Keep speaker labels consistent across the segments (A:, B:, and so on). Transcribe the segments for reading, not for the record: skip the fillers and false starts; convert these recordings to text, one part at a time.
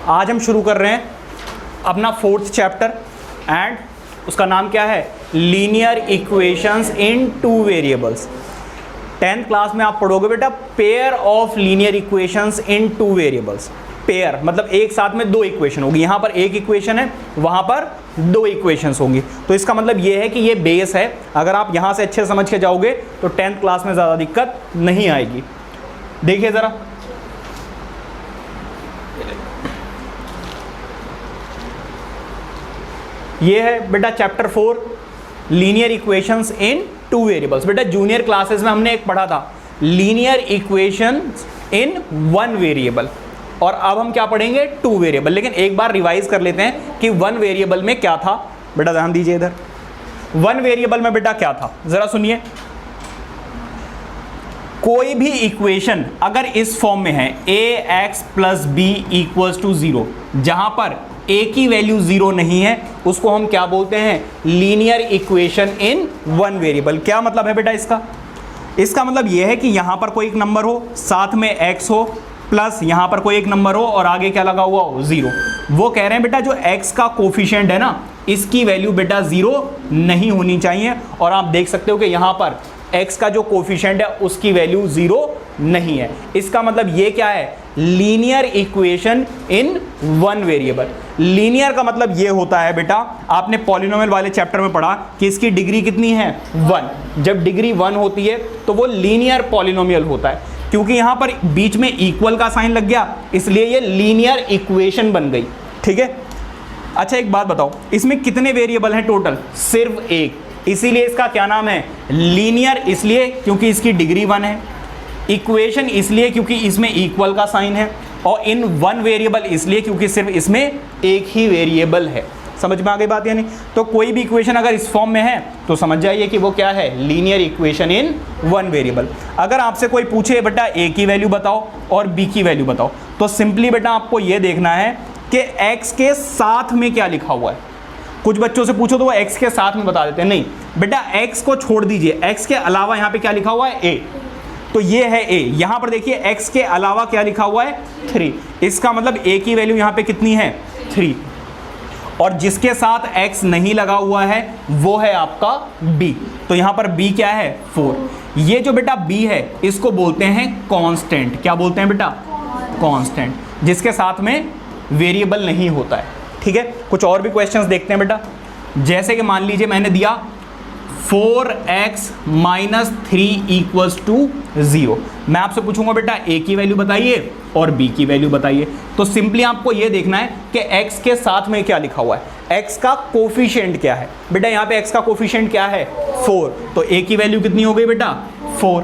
A: आज हम शुरू कर रहे हैं अपना 4th चैप्टर एंड उसका नाम क्या है, लीनियर इक्वेशंस इन 2 वेरिएबल्स। 10th क्लास में आप पढ़ोगे बेटा pair of linear equations in 2 variables. Pair मतलब एक साथ में 2 इक्वेशन होगी, यहाँ पर एक इक्वेशन है, वहाँ पर 2 इक्वेशंस होंगी। तो इसका मतलब ये है कि ये बेस है, अगर आप यहाँ से अच्छे समझ के जाओगे तो 10th क्लास में ज़्यादा दिक्कत नहीं आएगी। देखिए ज़रा, ये है बेटा चैप्टर 4 लीनियर इक्वेशंस इन 2 वेरिएबल्स। बेटा जूनियर क्लासेस में हमने एक पढ़ा था लीनियर इक्वेशंस इन 1 वेरिएबल, और अब हम क्या पढ़ेंगे 2 वेरिएबल। लेकिन एक बार रिवाइज कर लेते हैं कि 1 वेरिएबल में क्या था। बेटा ध्यान दीजिए इधर, 1 वेरिएबल में बेटा क्या था, जरा सुनिए। कोई भी इक्वेशन अगर इस फॉर्म में है ax + b = 0, जहां पर a की वैल्यू 0 नहीं है, उसको हम क्या बोलते हैं, लीनियर इक्वेशन इन 1 वेरिएबल। क्या मतलब है बेटा इसका? इसका मतलब यह है कि यहां पर कोई एक नंबर हो, साथ में x हो, प्लस यहां पर कोई एक नंबर हो और आगे क्या लगा हुआ हो, 0। वो कह रहे हैं बेटा जो x का कोफिशिएंट है ना, इसकी वैल्यू बेटा 0 नहीं होनी चाहिए। और आप देख सकते हो कि यहां पर x का जो कोफिशिएंट है उसकी वैल्यू 0 नहीं है। इसका मतलब ये क्या है, लीनियर इक्वेशन इन 1 वेरिएबल। लीनियर का मतलब ये होता है बेटा, आपने पॉलिनोमियल वाले चैप्टर में पढ़ा कि इसकी डिग्री कितनी है, 1। जब डिग्री 1 होती है तो वो लीनियर पॉलिनोमियल होता है। क्योंकि यहां पर बीच में इक्वल का साइन लग गया, इसलिए ये लीनियर इक्वेशन बन गई। ठीक है, अच्छा एक बात बताओ, इसमें कितने वेरिएबल हैं टोटल, सिर्फ एक, इसीलिए इसका क्या नाम है, लीनियर। इसलिए क्योंकि इसकी डिग्री 1 है, इक्वेशन इसलिए क्योंकि इसमें इक्वल का साइन है, और इन 1 वेरिएबल इसलिए क्योंकि सिर्फ इसमें एक ही वेरिएबल है। समझ में आ गई बात या नहीं? तो कोई भी इक्वेशन अगर इस फॉर्म में है तो समझ जाइए कि वो क्या है, लीनियर इक्वेशन इन 1 वेरिएबल। अगर आपसे कोई पूछे बेटा a की वैल्यू बताओ और b की वैल्यू बताओ, तो सिंपली बेटा आपको ये देखना है कि x के साथ में क्या लिखा हुआ है। कुछ बच्चों से पूछो तो वो x के साथ में बता देते हैं, नहीं बेटा x को छोड़ दीजिए, x के अलावा यहाँ पे क्या लिखा हुआ है, a, तो ये है a। यहां पर देखिए x के अलावा क्या लिखा हुआ है, 3। इसका मतलब a की वैल्यू यहां पे कितनी है, 3। और जिसके साथ x नहीं लगा हुआ है वो है आपका b, तो यहां पर b क्या है, 4। ये जो बेटा b है इसको बोलते हैं कांस्टेंट। क्या बोलते हैं बेटा, कांस्टेंट, जिसके साथ में वेरिएबल नहीं होता है। ठीक है, कुछ और भी क्वेश्चंस देखते हैं बेटा। जैसे कि मान लीजिए मैंने दिया 4x - 3 = 0। मैं आपसे पूछूंगा बेटा a की वैल्यू बताइए और b की वैल्यू बताइए। तो सिंपली आपको ये देखना है कि x के साथ में क्या लिखा हुआ है, x का कोफिशिएंट क्या है। बेटा यहाँ पे x का कोफिशिएंट क्या है, 4, तो a की वैल्यू कितनी हो गई बेटा, 4।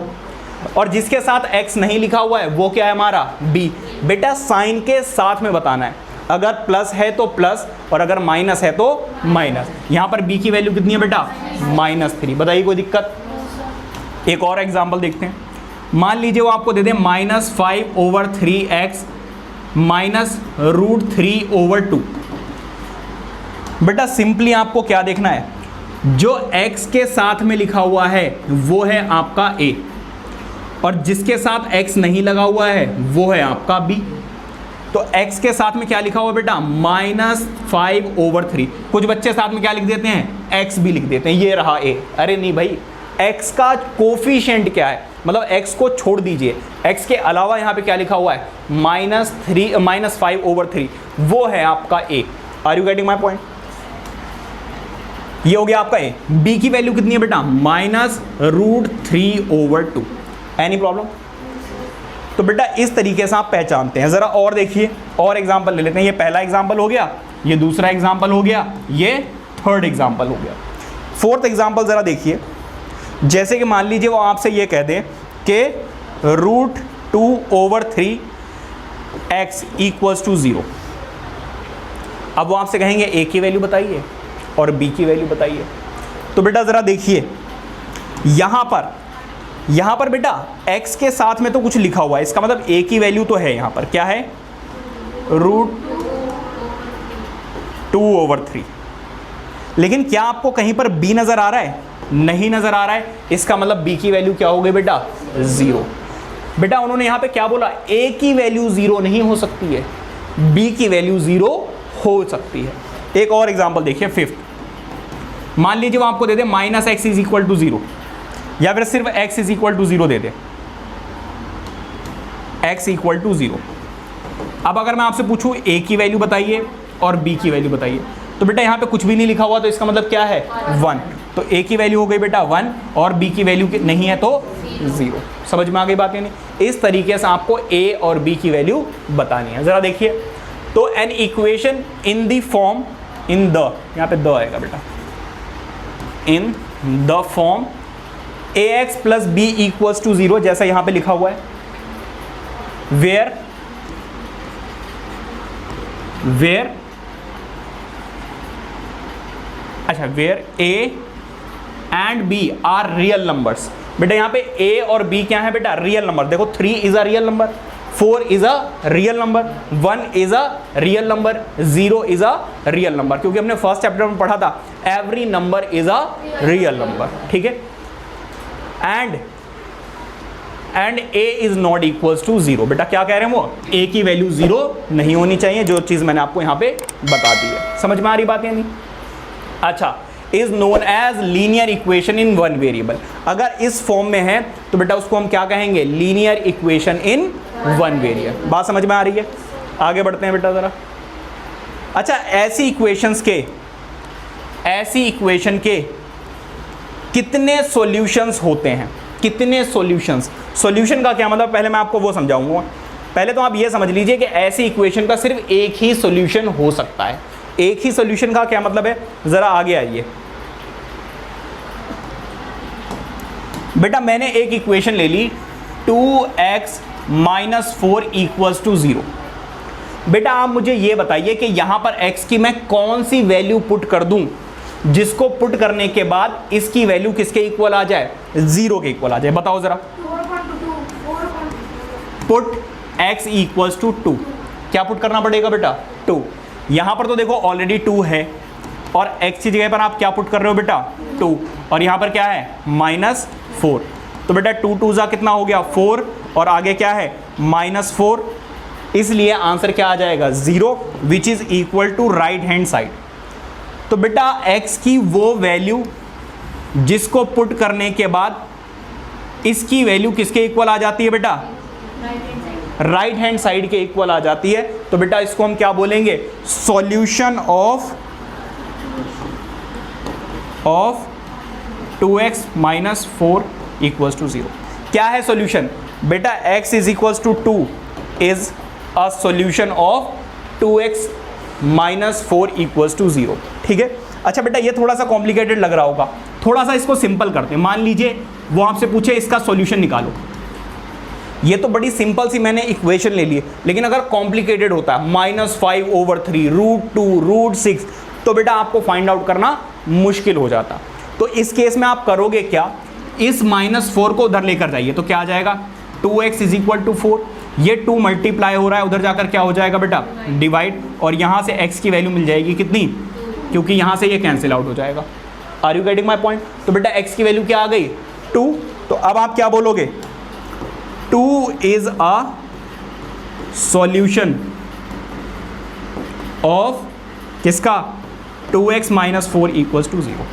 A: और जिसके साथ x नहीं लिखा हुआ है वो क्या है हमारा, b। बेटा साइन के साथ में बताना है, अगर प्लस है तो प्लस और अगर माइनस है तो माइनस। यहां पर b की वैल्यू कितनी है बेटा, -3। बताइए कोई दिक्कत? एक और एग्जांपल देखते हैं। मान लीजिए वो आपको दे दें -5/3x -√3/2। बेटा सिंपली आपको क्या देखना है, जो x के साथ में लिखा हुआ है वो है आपका a, और जिसके साथ x नहीं लगा हुआ है वो है आपका b। तो x के साथ में क्या लिखा हुआ बेटा, -5/3। कुछ बच्चे साथ में क्या लिख देते हैं, x भी लिख देते हैं, ये रहा a। अरे नहीं भाई, x का कोफिशिएंट क्या है, मतलब x को छोड़ दीजिए, x के अलावा यहाँ पे क्या लिखा हुआ है, -5/3, वो है आपका a। Are you getting my point? ये हो गया आपका a। b की वैल्यू कितनी है बेटा, -√3/2। Any problem? तो बेटा इस तरीके से आप पहचानते हैं। जरा और देखिए, और एग्जांपल ले लेते हैं। ये पहला एग्जांपल हो गया, ये दूसरा एग्जांपल हो गया, ये थर्ड एग्जांपल हो गया। 4th एग्जांपल जरा देखिए। जैसे कि मान लीजिए वो आपसे ये कह दें कि √2/3x = 0। अब वो आपसे कहेंगे a की वैल्यू बताइए और b की वैल्यू बताइए। तो बेटा जरा देखिए, यहां पर बेटा x के साथ में तो कुछ लिखा हुआ है, इसका मतलब a की वैल्यू तो है, यहां पर क्या है, √2/3। लेकिन क्या आपको कहीं पर b नजर आ रहा है, नहीं नजर आ रहा है। इसका मतलब b की वैल्यू क्या हो गई बेटा, 0। बेटा उन्होंने यहां पे क्या बोला, a की वैल्यू 0 नहीं हो सकती है, बी की वैल्यू 0 हो सकती है। एक और एग्जांपल देखिए, फिफ्थ, मान लीजिए वो आपको दे दे minus x is equal to 0, या फिर सिर्फ x इज इक्वल टू 0 दे दे, x इक्वल टू 0। अब अगर मैं आपसे पूछूं a की वैल्यू बताइए और b की वैल्यू बताइए, तो बेटा यहाँ पे कुछ भी नहीं लिखा हुआ, तो इसका मतलब क्या है 1, तो a की वैल्यू हो गई बेटा 1 और b की वैल्यू नहीं है तो 0। समझ में आ गई बात? नहीं, इस तरीके से आपको a और b की वैल्यू बतानी है। जरा देखिए, तो an equation in the form, in the, यहाँ पे द आएगा बेटा, in the form ax plus B equals to 0, जैसा यहां पे लिखा हुआ है, where where a and b are real numbers. बेटा यहां पे a और b क्या है बेटा? Real number. देखो 3 is a real number, 4 is a real number, 1 is a real number, 0 is a real number, क्योंकि हमने फर्स्ट चैप्टर में पढ़ा था every number is a real number. ठीक है, and a is not equals to 0। बेटा क्या कह रहे हैं वो? a की वैल्यू 0 नहीं होनी चाहिए, जो चीज मैंने आपको यहां पे बता दी है। समझ में आ रही बात या नहीं? अच्छा, is known as linear equation in one variable. अगर इस फॉर्म में है तो बेटा उसको हम क्या कहेंगे? Linear equation in one variable. बात समझ में आ रही है? आगे बढ़ते हैं बेटा जरा। अच्छा, ऐसी इक्वेशन के कितने सॉल्यूशंस होते हैं? कितने सॉल्यूशंस? सॉल्यूशन का क्या मतलब, पहले मैं आपको वो समझाऊंगा। पहले तो आप ये समझ लीजिए कि ऐसी इक्वेशन का सिर्फ एक ही सॉल्यूशन हो सकता है। एक ही सॉल्यूशन का क्या मतलब है? जरा आगे आइए बेटा, मैंने एक इक्वेशन ले ली 2x माइनस 4 इक्वल्स टू 0। बेटा आप मुझे ये बताइए कि यहां पर x की मैं कौन सी वैल्यू पुट कर दूं जिसको पुट करने के बाद इसकी वैल्यू किसके इक्वल आ जाए? 0 के इक्वल आ जाए। बताओ जरा। पुट x इक्वल्स टू 2, क्या पुट करना पड़ेगा बेटा? 2। यहां पर तो देखो ऑलरेडी 2 है, और x की जगह पर आप क्या पुट कर रहे हो बेटा? 2, और यहां पर क्या है? माइनस 4। तो बेटा 2 2 जा कितना हो गया? 4, और आगे क्या है? माइनस 4। इसलिए आंसर क्या आ जाएगा? 0, which is equal to right hand side. तो बेटा x की वो वैल्यू जिसको पुट करने के बाद इसकी वैल्यू किसके इक्वल आ जाती है बेटा? राइट हैंड साइड के इक्वल आ जाती है। तो बेटा इसको हम क्या बोलेंगे? Solution of 2x minus 4 equals to 0। क्या है सॉल्यूशन? बेटा x is equals to 2 is a solution of 2x minus 4 equals to 0। ठीक है। अच्छा बेटा ये थोड़ा सा कॉम्प्लिकेटेड लग रहा होगा, थोड़ा सा इसको सिंपल करते हैं। मान लीजिए वो आपसे पूछे इसका सॉल्यूशन निकालो, ये तो बड़ी सिंपल सी मैंने इक्वेशन ले ली है, लेकिन अगर कॉम्प्लिकेटेड होता है -5/3 √2 √6, तो बेटा आपको फाइंड आउट करना मुश्किल हो जाता। तो इस केस में आप करोगे क्या? इस -4 को उधर लेकर जाइए, तो क्या आ जाएगा? 2x is equal to 4। ये 2 मल्टीप्लाई हो रहा है, उधर जाकर क्या हो जाएगा बेटा? डिवाइड, और यहाँ से x की वैल्यू मिल जाएगी कितनी? क्योंकि यहाँ से ये कैंसिल आउट हो जाएगा। Are you getting my point? तो बेटा x की वैल्यू क्या आ गई? 2। तो अब आप क्या बोलोगे? 2 इज अ सॉल्यूशन ऑफ किसका? 2x minus 4 equals to 0।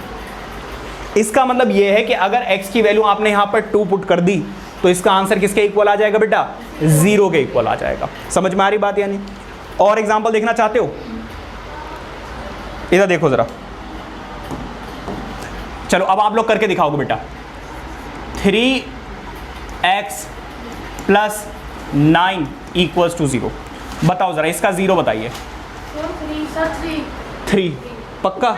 A: इसका मतलब यह है कि अगर x की वैल्यू आपने यहां पर 2 पुट कर दी तो इसका आंसर किसके इक्वल आ जाएगा बेटा? 0 के इक्वल आ जाएगा। समझ में आ रही बात या नहीं? और एग्जांपल देखना चाहते हो? इधर देखो जरा। चलो अब आप लोग करके दिखाओगे बेटा। 3x plus 9 equals to 0। बताओ जरा, इसका 0 बताइए। 3 पक्का?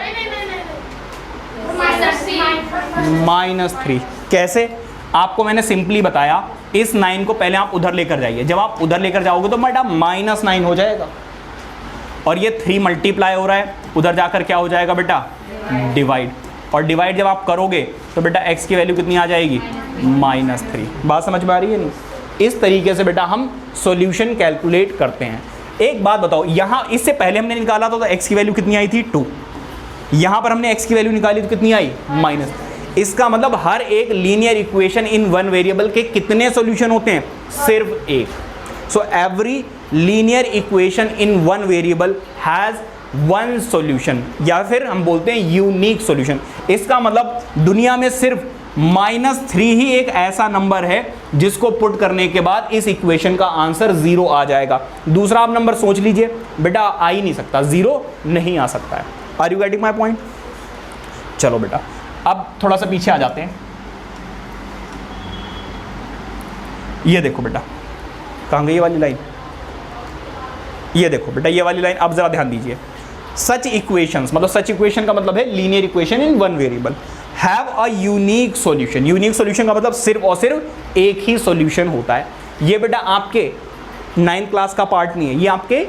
A: -3 कैसे? आपको मैंने सिंपली बताया, इस 9 को पहले आप उधर लेकर जाइए। जब आप उधर लेकर जाओगे तो बेटा -9 हो जाएगा, और ये 3 मल्टीप्लाई हो रहा है, उधर जाकर क्या हो जाएगा बेटा? डिवाइड, और डिवाइड जब आप करोगे तो बेटा x की वैल्यू कितनी आ जाएगी? -3। बात समझ में आ रही है नहीं? इस तरीके से बेटा हम सॉल्यूशन कैलकुलेट करते हैं। एक बात बताओ, यहाँ इससे पहले हमने निकाला था तो x की वैल्यू कितनी आई थी? 2। यहाँ पर हमने x की वैल्यू निकाली तो कितनी आई? माइनस। इसका मतलब हर एक linear equation in one variable के कितने सॉल्यूशन होते हैं? सिर्फ एक। So every linear equation in one variable has one solution, या फिर हम बोलते हैं यूनिक सॉल्यूशन। इसका मतलब दुनिया में सिर्फ -3 ही एक ऐसा नंबर है जिसको पुट करने के बाद इस इक्वेशन का आंसर 0 आ जाएगा। दूसरा आप नंबर सोच लीजिए बेटा, आ ही नहीं सकता, 0 नहीं आ सकता है। Are you getting my point? चलो बेटा अब थोड़ा सा पीछे आ जाते हैं। ये देखो बेटा, कहाँ गई ये वाली लाइन? ये देखो बेटा ये वाली लाइन, अब जरा ध्यान दीजिए। सच इक्वेशंस, मतलब सच इक्वेशन का मतलब है linear equation in one variable, have a unique solution. Unique solution का मतलब सिर्फ और सिर्फ एक ही सॉल्यूशन होता है। ये बेटा आपके 9th क्लास का पार्ट नहीं है, ये आपके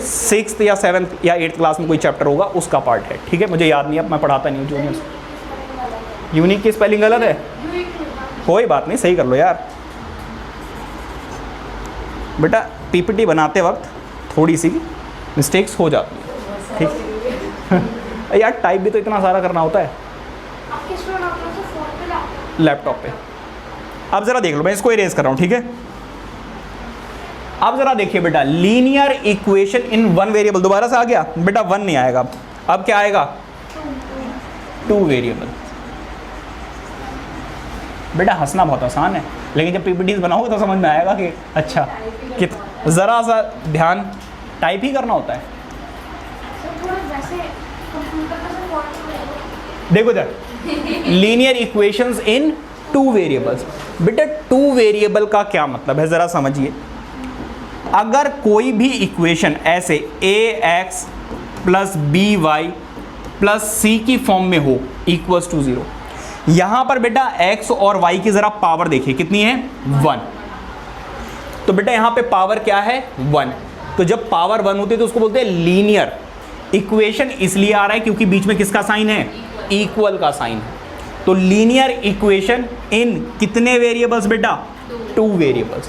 A: 6th या 7th या 8th क्लास में कोई चैप्टर होगा उसका पार्ट है, ठीक है? मुझे याद नहीं, अब मैं पढ़ाता नहीं हूँ जूनियर्स। यूनिक की स्पेलिंग गलत है, कोई बात नहीं, सही कर लो यार। बेटा पीपीटी बनाते वक्त थोड़ी सी मिस्टेक्स हो जाती है, ठीक? यार टाइप भी तो इतना सारा करना होता है लैपटॉप पे। अब जरा देख लो, मैं इसको इरेज कर रहा हूँ, ठीक है? अब जरा देखिए बेटा, linear equation in one variable, दोबारा से आ गया बेटा, 1 नहीं आएगा, अब क्या आएगा? 2 वेरिएबल। बेटा हंसना बहुत आसान है, लेकिन जब पीपीटीज बनाओगे तो समझ में आएगा कि अच्छा ज़रा सा ध्यान, टाइप ही करना होता है। देखो इधर, लीनियर इक्वेशंस इन 2 वेरिएबल्स। बेटा 2 वेरिएबल का क्या मतलब है, ज़रा समझिए। अगर कोई भी इक्वेशन ऐसे ax + by + c की फॉर्म में हो इक्वल्स टू 0, यहां पर बेटा x और y की जरा पावर देखिए कितनी है? 1। तो बेटा यहां पे पावर क्या है? 1। तो जब पावर 1 होती है तो उसको बोलते हैं लीनियर इक्वेशन। इसलिए आ रहा है क्योंकि बीच में किसका साइन है? इक्वल का साइन है। तो लीनियर इक्वेशन इन कितने वेरिएबल्स बेटा? 2 वेरिएबल्स।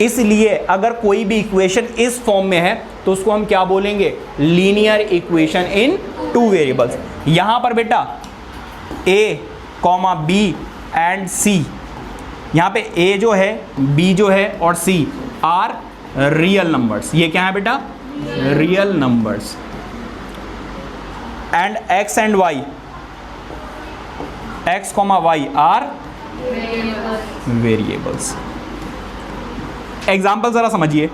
A: इसलिए अगर कोई भी इक्वेशन इस फॉर्म में है तो उसको हम क्या बोलेंगे? लीनियर इक्वेशन इन 2 वेरिएबल्स। यहां पर बेटा a, b एंड c, यहाँ पे a जो है, b जो है और c आर रियल नंबर्स। ये क्या है बेटा? Real numbers. And x and y, x, y are variables. Example जरा समझिए,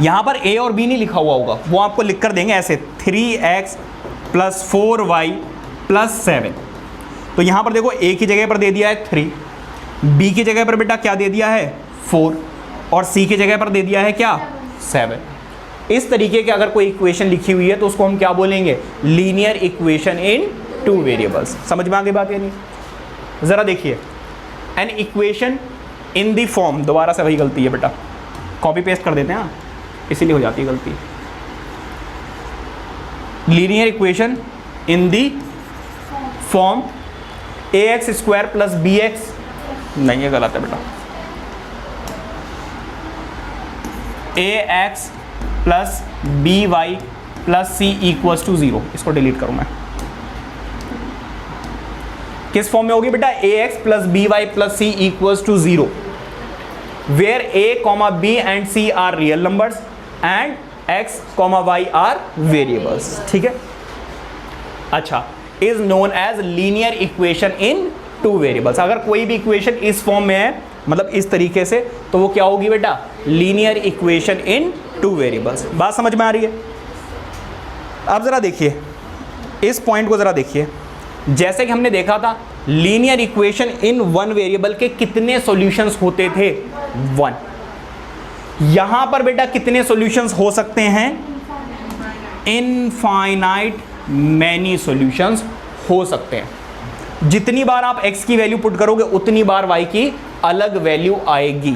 A: यहां पर a और b नहीं लिखा हुआ होगा, वो आपको लिख कर देंगे ऐसे 3x + 4y + 7। तो यहां पर देखो a की जगह पर दे दिया है 3, b की जगह पर बेटा क्या दे दिया है? 4, और c की जगह पर दे दिया है क्या? 7। इस तरीके की अगर कोई इक्वेशन लिखी हुई है तो उसको हम क्या बोलेंगे? लीनियर इक्वेशन इन 2 वेरिएबल्स। समझ में आ गई बात या नहीं? जरा देखिए, N equation in the form, दोबारा से वही गलती है बेटा, कॉपी पेस्ट कर देते हैं, इसीलिए हो जाती है गलती। Linear equation in the form ax² + bx, नहीं ये गलत है बेटा, ax + by + c = 0। इसको डिलीट करूं मैं। किस फॉर्म में होगी बेटा? ax + by + c = 0, where a, b and c are real numbers and x, y are variables। ठीक है? अच्छा, is known as linear equation in 2 variables। अगर कोई भी इक्वेशन इस फॉर्म में है, मतलब इस तरीके से, तो वो क्या होगी बेटा? लीनियर इक्वेशन इन 2 वेरिएबल्स। बात समझ में आ रही है? अब जरा देखिए इस पॉइंट को, जरा देखिए, जैसे कि हमने देखा था लीनियर इक्वेशन इन 1 वेरिएबल के कितने सॉल्यूशंस होते थे? 1। यहां पर बेटा कितने सॉल्यूशंस हो सकते हैं? इनफाइनाइट मैनी सॉल्यूशंस हो सकते हैं। जितनी बार आप x की वैल्यू पुट करोगे उतनी बार y की अलग वैल्यू आएगी।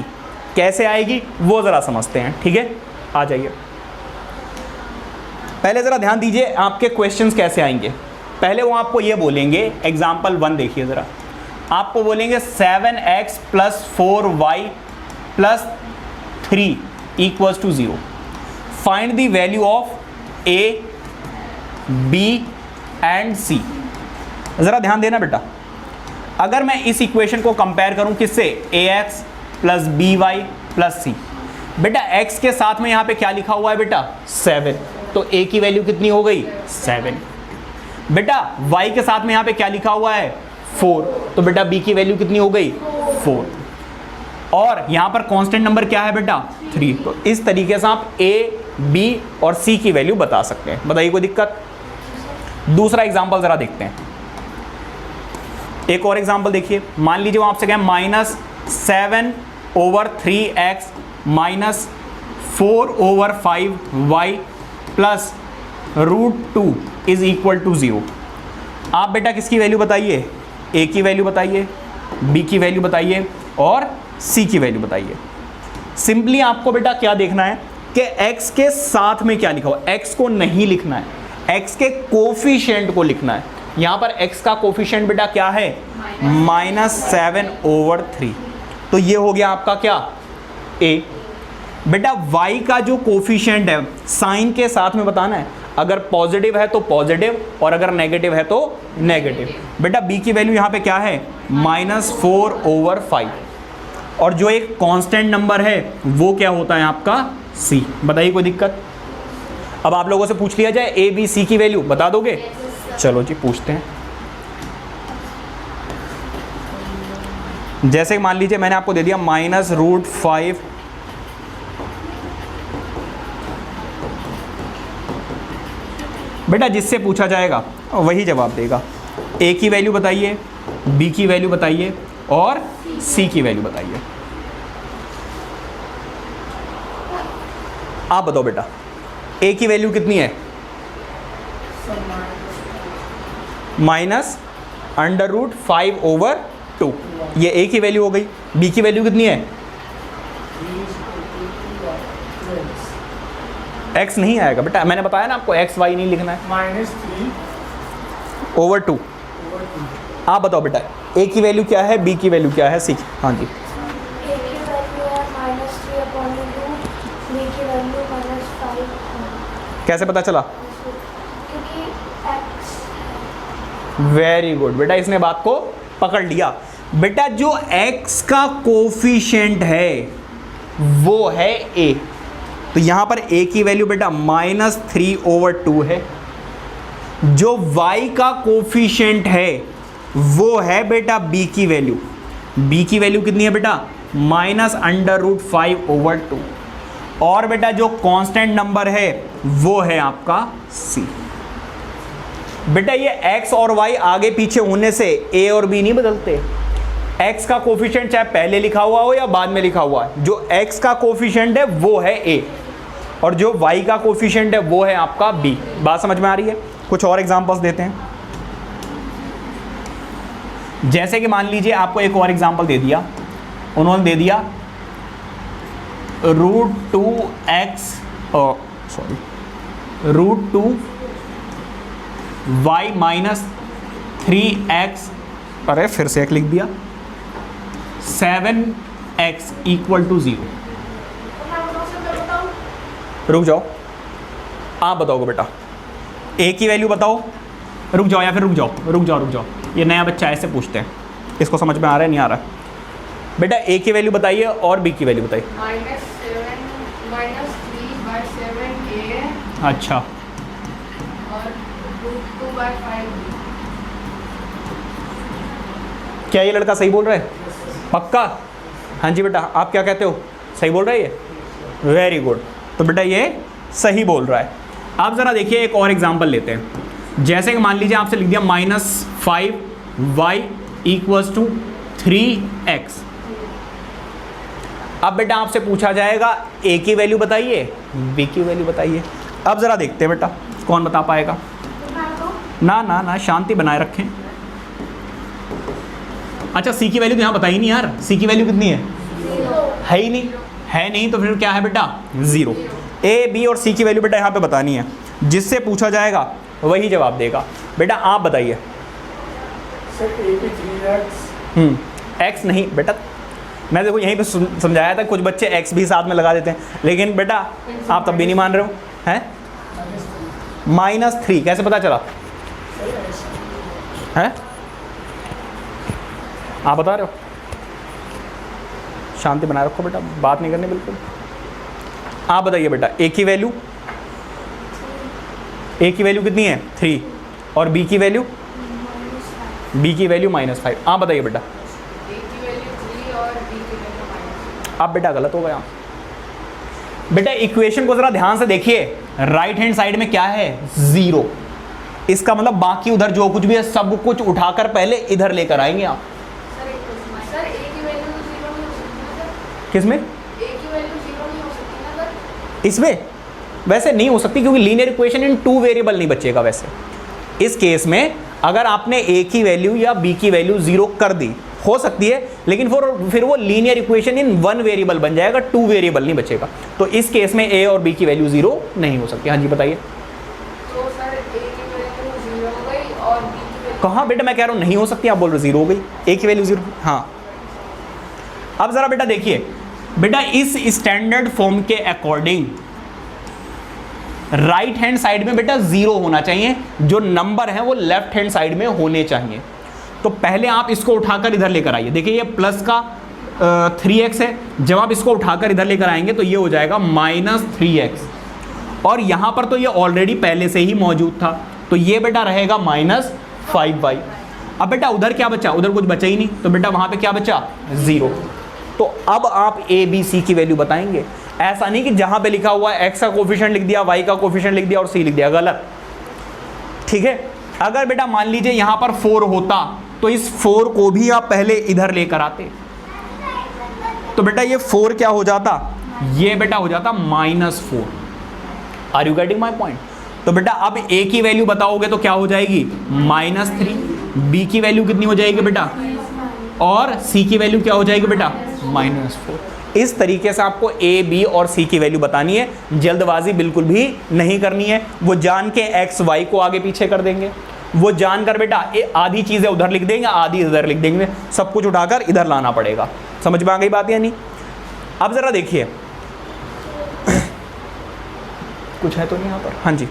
A: कैसे आएगी वो जरा समझते हैं, ठीक है? आ जाइए, पहले जरा ध्यान दीजिए आपके क्वेश्चंस कैसे आएंगे। पहले वो आपको ये बोलेंगे, एग्जाम्पल 1 देखिए जरा, आपको बोलेंगे 7x + 4y + 3 = 0। Find the value of a, b and c। जरा ध्यान देना बेटा, अगर मैं इस इक्वेशन को कंपेयर करूं किससे? ax + by + c। बेटा x के साथ में यहाँ पे क्या लिखा हुआ है बेटा 7, तो a की वैल्यू कितनी हो गई 7। बेटा y के साथ में यहाँ पे क्या लिखा हुआ है 4, तो बेटा b की वैल्यू कितनी हो गई 4। और यहाँ पर कांस्टेंट नंबर क्या है बेटा 3। तो इस तरीके से आप a, b और c की वैल्यू बता सकते हैं। बताइए कोई दिक्कत? दूसरा एग्जाम्पल जरा देखते हैं। एक और एग्जाम्पल देखिए, मान लीजिए वो आपसे कहें -7/3x -4/5y plus √2 is equal to 0। आप बेटा किसकी वैल्यू बताइए? a की वैल्यू बताइए, b की वैल्यू बताइए और c की वैल्यू बताइए। सिंपली आपको बेटा क्या देखना है कि x के साथ में क्या लिखा हो, x को नहीं लिखना है, x के कोफिशिएंट को लिखना है। यहां पर x का कोफिशिएंट बेटा क्या है -7/3, तो ये हो गया आपका क्या a। बेटा y का जो कोफिशिएंट है साइन के साथ में बताना है, अगर पॉजिटिव है तो पॉजिटिव और अगर नेगेटिव है तो नेगेटिव। बेटा b की वैल्यू यहाँ पे क्या है -4/5 और जो एक कांस्टेंट नंबर है वो क्या होता है आपका c। बताइए कोई दिक्कत? अब आप लोगों से पूछ लिया जाए a b c की वैल्यू बता दोगे? चलो जी पूछते हैं। जैसे मान लीजिए मैंने आपको दे दिया -√5 बेटा, जिससे पूछा जाएगा वही जवाब देगा। a की वैल्यू बताइए, b की वैल्यू बताइए और c की वैल्यू बताइए। आप बताओ बेटा a की वैल्यू कितनी है -√5/2, ये a की वैल्यू हो गई। b की वैल्यू कितनी है? x नहीं आएगा बेटा, मैंने बताया ना आपको x y नहीं लिखना है, -3/2। आप बताओ बेटा a की वैल्यू क्या है, b की वैल्यू क्या है, c की? हाँ जी
B: a की वैल्यू है -3/2, b की वैल्यू -5।
A: कैसे पता चला?
B: क्योंकि x
A: वेरी गुड बेटा, इसने बात को पकड़ लिया। बेटा जो x का कोफिशिएंट है वो है a, तो यहां पर a की वैल्यू बेटा -3/2 है। जो y का कोफिशिएंट है वो है बेटा b की वैल्यू। b की वैल्यू कितनी है बेटा -√5/2। और बेटा जो कांस्टेंट नंबर है वो है आपका c। बेटा ये x और y आगे पीछे होने से a और b नहीं बदलते। x का कोफिशिएंट चाहे पहले लिखा हुआ हो या बाद में लिखा हुआ है, जो x का कोफिशिएंट है वो है a और जो y का कोफिशिएंट है वो है आपका b। बात समझ में आ रही है? कुछ और एग्जांपल्स देते हैं। जैसे कि मान लीजिए आपको एक और एग्जांपल दे दिया, उन्होंने दे दिया √2y -3x, अरे फिर से एक लिख दिया 7x = 0। रुक जाओ, आप बताओगे बेटा a की वैल्यू बताओ। रुक जाओ या फिर रुक जाओ, ये नया बच्चा ऐसे पूछते हैं, इसको समझ में आ रहा है नहीं आ रहा? बेटा a की वैल्यू बताइए और b की वैल्यू बताइए।
B: -3/7a
A: अच्छा,
B: और √2/5b।
A: क्या ये लड़का सही बोल रहा है? पक्का? हाँ जी बेटा, आप क्या कहते हो? सही बोल रहा है ये? वेरी गुड, तो बेटा ये सही बोल रहा है। आप ज़रा देखिए एक और एग्जांपल लेते हैं। जैसे कि मान लीजिए आपसे लिख दिया -5y = 3x। अब बेटा आपसे पूछा जाएगा a की वैल्यू बताइए, b की वैल्यू बताइए। अब ज़रा देखते हैं बेटा कौन बता पाएगा। ना शांति बनाए रखें। अच्छा c की वैल्यू तो यहाँ बताई नहीं यार, c की वैल्यू कितनी है? है ही नहीं, तो फिर क्या है बेटा 0। a b और c की वैल्यू बेटा यहाँ पे बतानी है, जिससे पूछा जाएगा वही जवाब देगा। बेटा आप बताइए। x नहीं बेटा, मैं देखो यहीं पे समझाया था, कुछ बच्चे x भी साथ में लगा देते हैं, लेकिन बेटा आप तब भी नहीं मान रहे हो हैं। -3 कैसे पता चला है? आप बता रहे हो? शांति बनाए रखो बेटा, बात नहीं करनी बिल्कुल। आप बताइए बेटा, ए की वैल्यू कितनी है 3 और बी की वैल्यू -5। आप बताइए बेटा। आप बेटा गलत हो गए आप। बेटा इक्वेशन को जरा ध्यान से देखिए, राइट हैंड साइड में क्या है 0, इसका मतलब बाकी उधर जो कुछ भी है सब कुछ उठाकर पहले इधर लेकर आएंगे आप।
B: सर ए की वैल्यू 0 नहीं हो सकती ना सर?
A: किसमें?
B: ए की वैल्यू 0 नहीं हो सकती ना सर?
A: इसमें वैसे नहीं हो सकती क्योंकि लीनियर इक्वेशन इन 2 वेरिएबल नहीं बचेगा। वैसे इस केस में अगर आपने ए की वैल्यू या बी की वैल्यू 0 कर दी हो सकती है, लेकिन फिर वो लीनियर इक्वेशन इन 1 वेरिएबल बन जाएगा, 2 वेरिएबल नहीं बचेगा। तो इस केस में ए और बी की वैल्यू 0 नहीं हो सकती। हाँ जी बताइए।
B: तो सर ए की वैल्यू 0 हो गई और बी की वैल्यू
A: कहाँ बेटा, मैं कह रहा हूँ नहीं हो सकती, आप बोल रहे 0 हो गई, ए की वैल्यू 0। हाँ अब जरा बेटा देखिए, बेटा इस स्टैंडर्ड फॉर्म के अकॉर्डिंग राइट हैंड साइड में बेटा 0 होना चाहिए, जो नंबर है वो लेफ्ट हैंड साइड में होने चाहिए। तो पहले आप इसको उठाकर इधर लेकर आइए। देखिए ये प्लस का 3x है, जब आप इसको उठाकर इधर लेकर आएंगे तो ये हो जाएगा -3x, और यहां पर तो ये ऑलरेडी पहले से ही मौजूद था, तो ये बेटा रहेगा -5y। अब बेटा उधर क्या बचा, उधर कुछ बचा ही नहीं, तो बेटा वहां पे क्या बचा 0। तो अब आप a b c की वैल्यू बताएंगे। ऐसा नहीं कि जहां पे लिखा हुआ है x का कोफिशिएंट लिख दिया, y का कोफिशिएंट लिख दिया और c लिख दिया, गलत। ठीक है, अगर बेटा मान लीजिए यहां पर 4 होता तो इस 4 को भी आप पहले इधर लेकर आते, तो बेटा ये 4 क्या हो जाता, ये बेटा हो जाता -4। Are you getting my point? तो बेटा अब a की वैल्यू बताओगे तो क्या हो जाएगी -3, b की वैल्यू कितनी हो जाएगी बेटा, और c की वैल्यू क्या हो जाएगी बेटा -4। इस तरीके से आपको a b और c की वैल्यू बतानी है, जल्दबाजी बिल्कुल भी नहीं करनी है। वो जान के x y को आगे पीछे कर देंगे, वो जानकर बेटा आधी चीजें उधर लिख देंगे, आधी इधर लिख देंगे, सब कुछ उठाकर इधर लाना पड़ेगा। समझ में आ गई बात या नहीं? अब जरा देखिए कुछ है तो नहीं यहाँ पर? हाँ जी।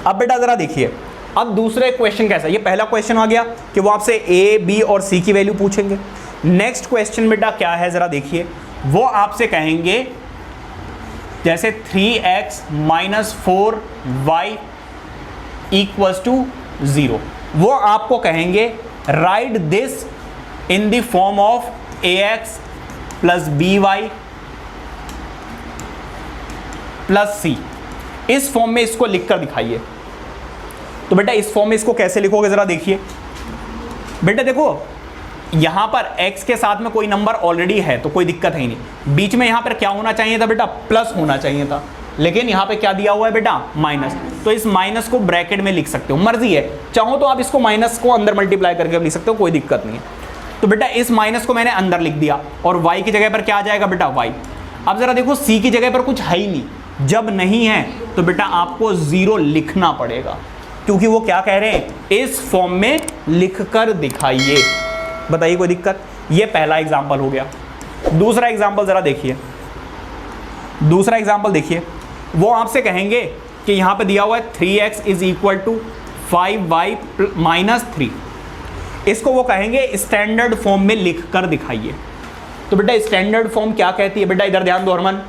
A: अब बेटा जरा देखिए, अब दूसरे क्वेश्चन कैसा, ये पहला क्वेश्चन आ गया कि वो आपसे a b और c की वैल्यू पूछेंगे। नेक्स्ट क्वेश्चन बेटा क्या है जरा देखिए, वो आपसे कहेंगे जैसे 3x - 4y = 0, वो आपको कहेंगे right this in the form of ax + by + c। इस फॉर्म में इसको लिखकर दिखाइए। तो बेटा इस फॉर्म में इसको कैसे लिखोगे जरा देखिए। बेटा देखो यहां पर x के साथ में कोई नंबर ऑलरेडी है तो कोई दिक्कत है ही नहीं, बीच में यहां पर क्या होना चाहिए था बेटा, प्लस होना चाहिए था, लेकिन यहां पे क्या दिया हुआ है बेटा माइनस। तो इस माइनस को ब्रैकेट में लिख सकते हो, मर्जी है, चाहो तो आप इसको माइनस को अंदर मल्टीप्लाई करके लिख सकते हो, कोई दिक्कत नहीं है। तो बेटा इस माइनस को मैंने अंदर लिख दिया और y की जगह पर क्या आ जाएगा बेटा y। अब जरा देखो c की जगह पर कुछ है ही नहीं, जब नहीं है तो बेटा आपको 0 लिखना पड़ेगा, क्योंकि वो क्या कह रहे हैं इस फॉर्म में लिखकर दिखाइए। बताइए कोई दिक्कत? ये पहला एग्जांपल हो गया। दूसरा एग्जांपल जरा देखिए, दूसरा एग्जांपल देखिए, वो आपसे कहेंगे कि यहां पे दिया हुआ है 3x = 5y - 3, इसको वो कहेंगे स्टैंडर्ड फॉर्म में लिखकर दिखाइए। तो बेटा स्टैंडर्ड फॉर्म क्या कहती है बेटा, इधर ध्यान दो हरमन।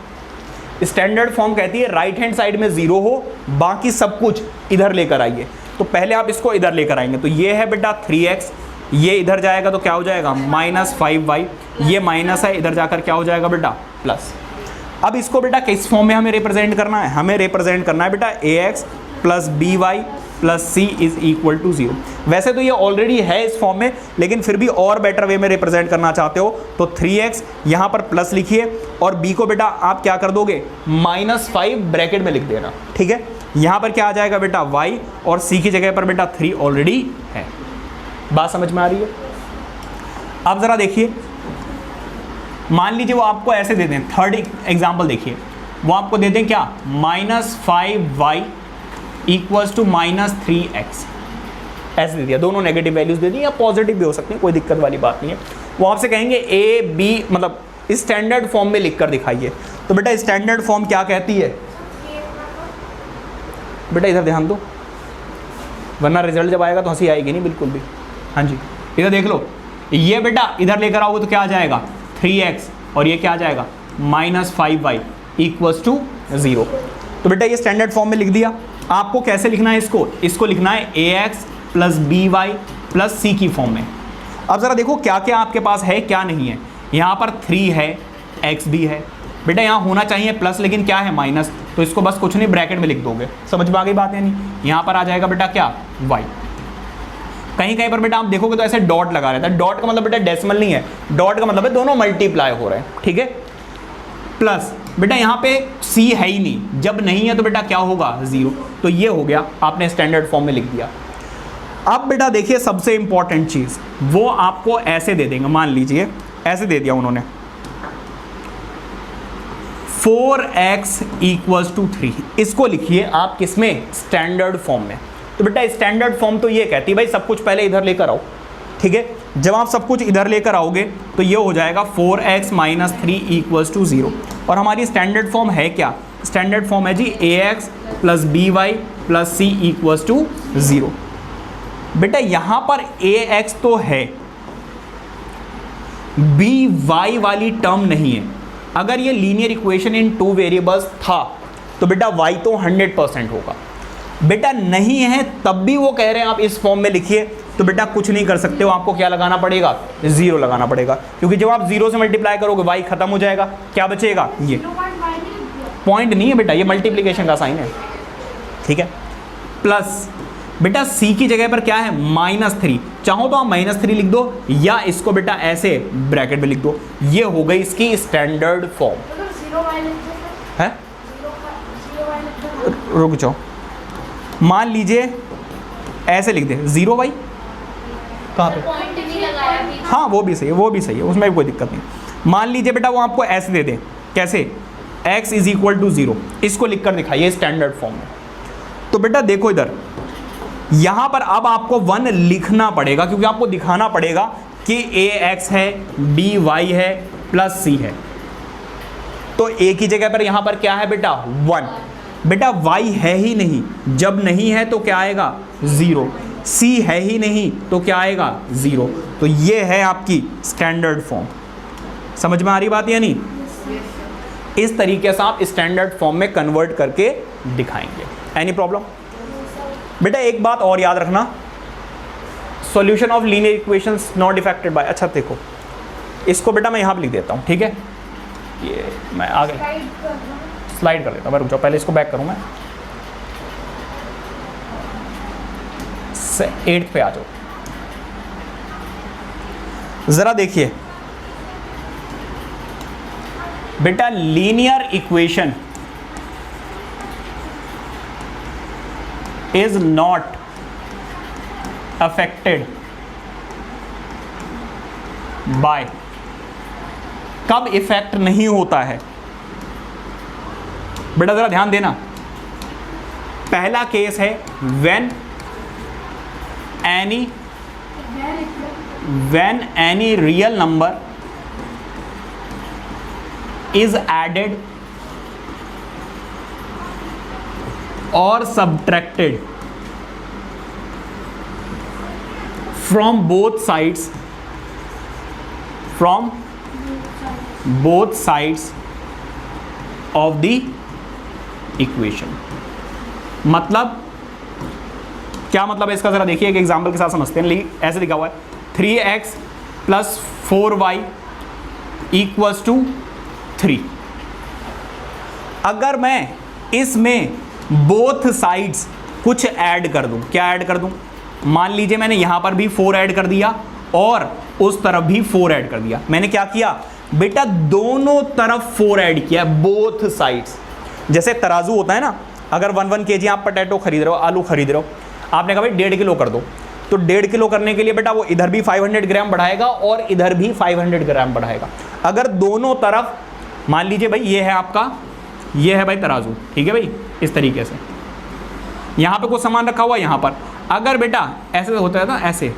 A: स्टैंडर्ड फॉर्म कहती है राइट हैंड साइड में 0 हो, बाकी सब कुछ इधर लेकर आइए। तो पहले आप इसको इधर लेकर आएंगे, तो ये है बेटा 3x, ये इधर जाएगा तो क्या हो जाएगा -5y, ये माइनस है, इधर जाकर क्या हो जाएगा बेटा प्लस। अब इसको बेटा किस फॉर्म में हमें रिप्रेजेंट करना है, हमें रिप्रेजेंट करना है बेटा ax + by + c = 0। वैसे तो ये ऑलरेडी है इस फॉर्म में, लेकिन फिर भी और बेटर वे में रिप्रेजेंट करना चाहते हो तो 3x यहाँ पर प्लस लिखिए और b को बेटा आप क्या कर दोगे -5 ब्रैकेट में लिख देना। ठीक है, यहाँ पर क्या आ जाएगा बेटा y और c की जगह पर बेटा 3 ऑलरेडी है। बात समझ में आ रही है? अब जरा देखिए, मान लीजिए वो आपको ऐसे दे दें, थर्ड एग्जाम्पल देखिए, वो आपको दे दें क्या -5y = -3x, ऐसे दे दिया, दोनों नेगेटिव वैल्यूज दे दी या पॉजिटिव भी हो सकती है, कोई दिक्कत वाली बात नहीं है। वो आपसे कहेंगे a b मतलब स्टैंडर्ड फॉर्म में लिखकर दिखाइए। तो बेटा स्टैंडर्ड फॉर्म क्या कहती है बेटा, इधर ध्यान दो वरना रिजल्ट जब आएगा तो हंसी आएगी नहीं बिल्कुल भी। हाँ जी, इधर देख लो, ये बेटा इधर लेकर आओगे तो क्या आ जाएगा 3x और ये क्या आ जाएगा माइनस 5y इक्वल्स टू 0। तो बेटा ये स्टैंडर्ड फॉर्म में लिख दिया। आपको कैसे लिखना है इसको लिखना है ax plus b y plus c की फॉर्म में। अब ज़रा देखो क्या क्या आपके पास है क्या नहीं है। यहाँ पर 3 है, x भी है। बेटा यहाँ होना चाहिए प्लस, लेकिन क्या है माइनस, तो इसको बस कुछ नहीं ब्रैकेट में लिख दोगे। समझ में आ गई बात है नहीं? यहाँ पर आ जाएगा बेटा क्या y। कहीं कहीं पर बेटा आप देखोगे तो ऐसे डॉट लगा रहता है। डॉट का मतलब बेटा डेसिमल नहीं है, डॉट का मतलब है दोनों मल्टीप्लाई हो रहे हैं, ठीक है। प्लस बेटा यहाँ पे c है ही नहीं, जब नहीं है तो बेटा क्या होगा 0। तो ये हो गया, आपने स्टैंडर्ड फॉर्म में लिख दिया। अब बेटा देखिए सबसे इंपॉर्टेंट चीज़, वो आपको ऐसे दे देंगे। मान लीजिए ऐसे दे दिया उन्होंने 4x इक्वल्स टू 3। इसको लिखिए आप किसमें? स्टैंडर्ड फॉर्म में। तो बेटा स्टैंडर्ड फॉर्म तो ये कहती है भाई सब कुछ पहले इधर लेकर आओ, ठीक है। जब आप सब कुछ इधर लेकर आओगे तो ये हो जाएगा 4x माइनस 3 इक्वल्स टू 0। और हमारी स्टैंडर्ड फॉर्म है क्या? स्टैंडर्ड फॉर्म है जी ax plus b y plus c equals to 0। बेटा यहाँ पर ax तो है, by वाली टर्म नहीं है। अगर ये लीनियर इक्वेशन इन 2 वेरिएबल्स था तो बेटा y तो 100% होगा। बेटा नहीं है तब भी वो कह रहे हैं आप इस फॉर्म में लिखिए, तो बेटा कुछ नहीं कर सकते हो, आपको क्या लगाना पड़ेगा? 0 लगाना पड़ेगा, क्योंकि जब आप 0 से मल्टीप्लाई करोगे y खत्म हो जाएगा। क्या बचेगा? ये पॉइंट नहीं है बेटा, ये मल्टीप्लिकेशन का साइन है, ठीक है। प्लस बेटा c की जगह पर क्या है? -3। चाहो तो आप -3 लिख दो, या इसको बेटा ऐसे ब्रैकेट में लिख दो। ये हो गई इसकी स्टैंडर्ड फॉर्म है। रुक जाओ, मान लीजिए ऐसे लिख दे 0y। कहाँ पे? हाँ वो भी सही है, वो भी सही है, उसमें भी कोई दिक्कत नहीं। मान लीजिए बेटा वो आपको ऐसे दे दे, कैसे? x is equal to 0। इसको लिख कर दिखाइए स्टैंडर्ड फॉर्म में। तो बेटा देखो इधर, यहाँ पर अब आपको 1 लिखना पड़ेगा, क्योंकि आपको दिखाना पड़ेगा कि ax है, by है प्लस c है। तो a की जगह पर यहाँ पर क्या है बेटा? 1। बेटा y है ही नहीं, जब नहीं है तो क्या आएगा? 0। c है ही नहीं तो क्या आएगा? 0। तो ये है आपकी स्टैंडर्ड फॉर्म। समझ में आ रही बात या नहीं? इस तरीके से आप स्टैंडर्ड फॉर्म में कन्वर्ट करके दिखाएंगे। Any problem? बेटा एक बात और याद रखना, solution of linear equations not affected by. अच्छा देखो, इसको बेटा मैं यहाँ पे लिख देता हूँ, ठीक है। ये मैं आगे स्लाइड कर देता हूँ, मैं रुक जाओ, पहले इसको बैक करूँ मैं। 8th पे आ जाओ, जरा देखिए बेटा, linear equation is not affected by। कब इफेक्ट नहीं होता है बेटा? जरा ध्यान देना। पहला केस है when any real number is added or subtracted from both sides of the equation। मतलब क्या मतलब है इसका? जरा देखिए एक एग्जांपल के साथ समझते हैं। ऐसे लिखा हुआ है 3x plus 4y equals to 3। अगर मैं इसमें बोथ साइड्स कुछ ऐड कर दूं, क्या ऐड कर दूं? मान लीजिए मैंने यहां पर भी 4 ऐड कर दिया और उस तरफ भी 4 ऐड कर दिया। मैंने क्या किया बेटा? दोनों तरफ 4 ऐड किया, बोथ साइड्स। जैसे तराजू होता है ना, अगर 1 kg आप पोटैटो खरीद रहे हो, आलू खरीद रहे हो, आपने कहा भाई 1.5 किलो कर दो, तो 1.5 किलो करने के लिए बेटा वो इधर भी 500 ग्राम बढ़ाएगा और इधर भी 500 ग्राम बढ़ाएगा। अगर दोनों तरफ, मान लीजिए भाई ये है आपका, ये है भाई तराजू, ठीक है भाई, इस तरीके से यहाँ पे कुछ सामान रखा हुआ है यहाँ पर। अगर बेटा ऐसे होता है ना, ऐसे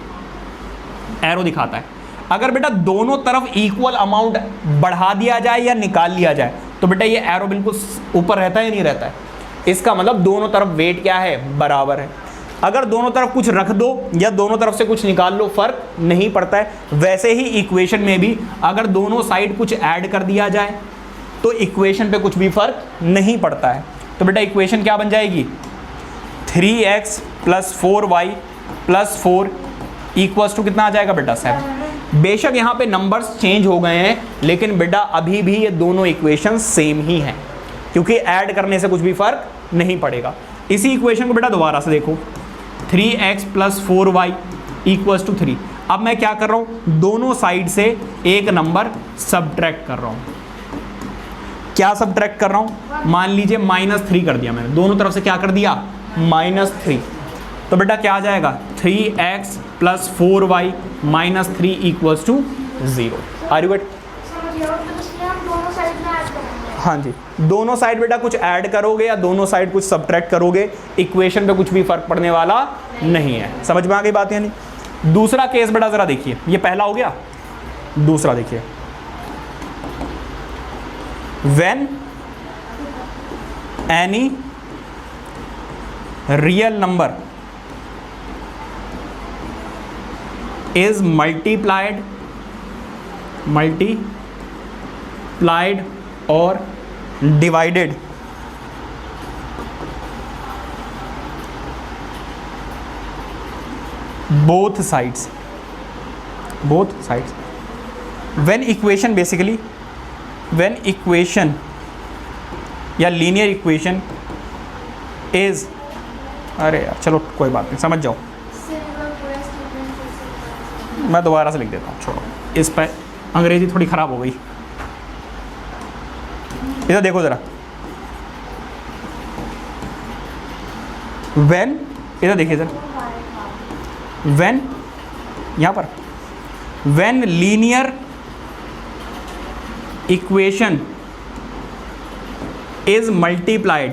A: एरो दिखाता है, अगर बेटा दोनों तरफ इक्वल अमाउंट बढ़ा दिया जाए या निकाल लिया जाए तो बेटा ये एरो बिल्कुल ऊपर रहता है या नहीं रहता है? इसका मतलब दोनों तरफ वेट क्या है? बराबर है। अगर दोनों तरफ कुछ रख दो या दोनों तरफ से कुछ निकाल लो, फर्क नहीं पड़ता है। वैसे ही इक्वेशन में भी अगर दोनों साइड कुछ ऐड कर दिया जाए तो इक्वेशन पे कुछ भी फर्क नहीं पड़ता है। तो बेटा इक्वेशन क्या बन जाएगी, 3x + 4y + 4 इक्वल्स टू कितना आ जाएगा बेटा 7। बेशक यहाँ पे नंबर्स चेंज हो गए हैं, लेकिन बेटा अभी भी ये दोनों इक्वेशन सेम ही हैं, क्योंकि ऐड करने से कुछ भी फर्क नहीं पड़ेगा। इसी इक्वेशन को बेटा दोबारा से देखो, 3x + 4y = 3। अब मैं क्या कर रहा हूँ, दोनों साइड से एक नंबर सब्ट्रैक्ट कर रहा हूँ। क्या सब्ट्रैक्ट कर रहा हूँ, मान लीजिए -3 कर दिया मैंने, दोनों तरफ से क्या कर दिया, -3। तो बेटा क्या आ जाएगा, 3x + 4y - 3 = 0। Are you get? हाँ जी, दोनों साइड बेटा कुछ ऐड करोगे या दोनों साइड कुछ सब्ट्रैक्ट करोगे, इक्वेशन पे कुछ भी फर्क पड़ने वाला नहीं है। समझ में आ गई बात? यानी दूसरा केस बेटा जरा देखिए, ये पहला हो गया, दूसरा देखिए, when any real number is multiplied or divided both sides when equation basically when equation या linear equation is, अरे यार चलो कोई बात नहीं, समझ जाओ, मैं दोबारा से लिख देता हूँ, छोड़ो, इस पर अंग्रेजी थोड़ी ख़राब हो गई। इधर देखो ज़रा, व्हेन, इधर देखिए सर, व्हेन, यहाँ पर when linear equation is multiplied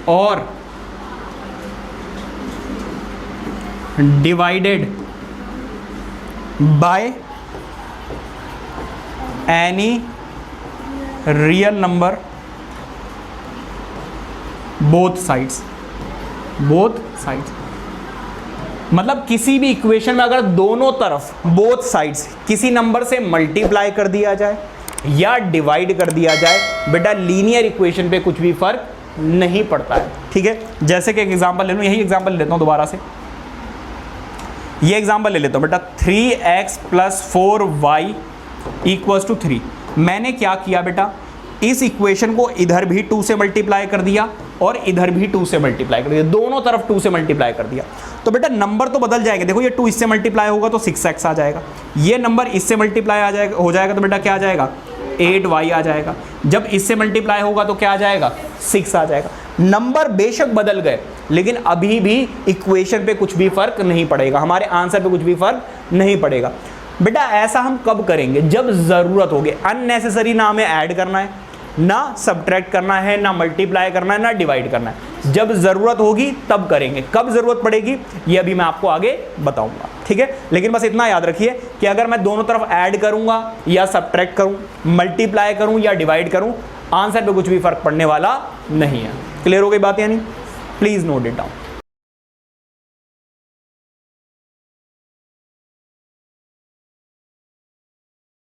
A: और divided by any real number both sides मतलब किसी भी इक्वेशन में अगर दोनों तरफ बोथ साइड्स किसी नंबर से मल्टीप्लाई कर दिया जाए या डिवाइड कर दिया जाए, बेटा लीनियर इक्वेशन पे कुछ भी फर्क नहीं पड़ता है। ठीक है, जैसे कि एक एग्जांपल ले लूं, यही एग्जांपल ले लेता हूं दोबारा से, ये एग्जांपल ले लेता हूँ बेटा, 3x + 4y = 3। मैंने क्या किया बेटा, इस इक्वेशन को इधर भी 2 से मल्टीप्लाई कर दिया और इधर भी 2 से मल्टीप्लाई कर दिया, दोनों तरफ 2 से मल्टीप्लाई कर दिया। तो बेटा नंबर तो बदल जाएगा, देखो ये 2 इससे मल्टीप्लाई होगा तो 6x आ जाएगा, ये नंबर इससे मल्टीप्लाई हो जाएगा तो बेटा क्या आ जाएगा, 8y आ जाएगा। जब इससे मल्टीप्लाई होगा तो क्या आ जाएगा, 6 आ जाएगा। नंबर बेशक बदल गए, लेकिन अभी भी इक्वेशन पे कुछ भी फर्क नहीं पड़ेगा, हमारे आंसर पे कुछ भी फर्क नहीं पड़ेगा। बेटा ऐसा हम कब करेंगे, जब ज़रूरत होगी। अननेसेसरी ना हमें ऐड करना है, ना सब्ट्रैक्ट करना है, ना मल्टीप्लाई करना है, ना डिवाइड करना है। जब ज़रूरत होगी तब करेंगे, कब ज़रूरत पड़ेगी ये अभी मैं आपको आगे बताऊंगा। ठीक है, लेकिन बस इतना याद रखिए कि अगर मैं दोनों तरफ ऐड करूंगा या सब्ट्रैक्ट करूं, मल्टीप्लाई करूं या डिवाइड करूं, आंसर पे कुछ भी फर्क पड़ने वाला नहीं है। क्लियर हो गई बात? यानी प्लीज़ नोट इट डाउन।